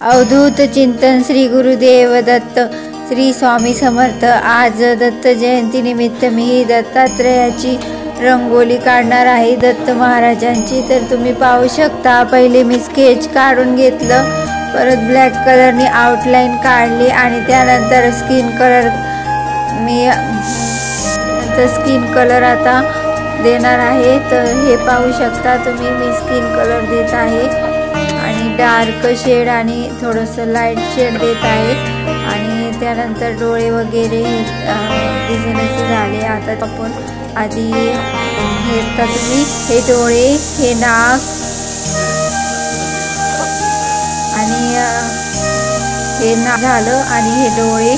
अवधूत चिंतन श्री गुरुदेव दत्त श्री स्वामी समर्थ। आज दत्त जयंती निमित्त मी दत्तात्रयाची रंगोली काढणार आहे दत्त महाराजांची। तर तुम्ही पाहू शकता, पहिले मी स्केच काढून घेतलं, परत ब्लॅक कलरनी आउटलाइन काढली आणि त्यानंतर स्किन कलर आता देणार आहे। तर हे पाहू शकता तुम्ही, मी स्किन कलर देत आहे आणि डार्क शेड आणि थोडंसं लाईट शेड देत आहे आणि त्यानंतर डोळे वगैरे डिझाईनचे झाले। आता आपण आधी हे तुम्ही हे डोळे, हे नाक आणि हे नाक झालं आणि हे डोळे।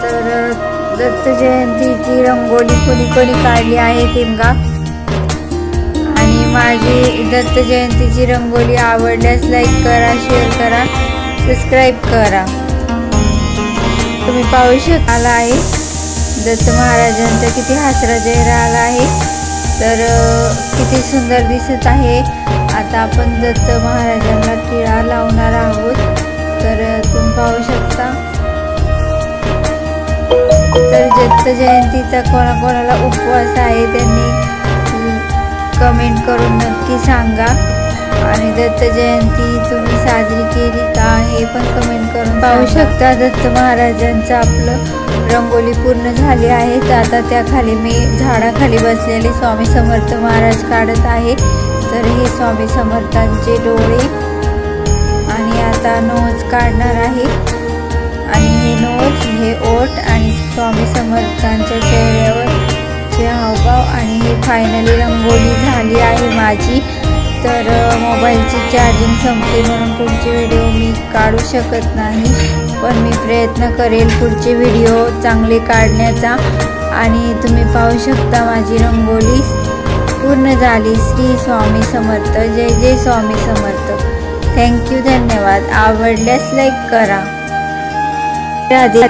तर दत्त जयंतीची रंगोली कोणी काढली आहे तेंगा, आणि माझी दत्त जयंतीची रंगोली आवडल्यास लाईक करा, शेअर करा, सबस्क्राईब करा। तुम्ही पाहू शकाल आहे दत्त महाराजांचा किती हसरा चेहरा आला आहे, तर किती सुंदर दिसत आहे। आता आपण दत्त महाराजांना टिळा लावणार आहोत, तर तुम्ही पाहू शकता। तर दत्त जयंतीचा कोणाकोणाला उपवास आहे त्यांनी कमेंट करून नक्की सांगा, आणि दत्त जयंती तुम्ही साजरी केली का हे पण कमेंट करून पाहू शकता। दत्त महाराजांचं आपलं रंगोली पूर्ण झाली आहे। तर आता त्याखाली मी झाडाखाली बसलेले स्वामी समर्थ महाराज काढत आहे। तर हे स्वामी समर्थांचे डोळे आणि आता नोज काढणार आहे, आणि हे नोज, हे ओठ आणि स्वामी समर्थांच्या चेहऱ्यावर चे हावभाव, आणि हे फायनली रंगोली झाली आहे माझी। तर मोबाईलची चार्जिंग संपली म्हणून पुढचे व्हिडिओ मी काढू शकत नाही, पण मी प्रयत्न करेल पुढचे व्हिडिओ चांगले काढण्याचा। आणि तुम्ही पाहू शकता माझी रंगोली पूर्ण झाली। श्री स्वामी समर्थ, जय जय स्वामी समर्थ। थँक्यू, धन्यवाद। आवडल्यास लाईक करा। राधे।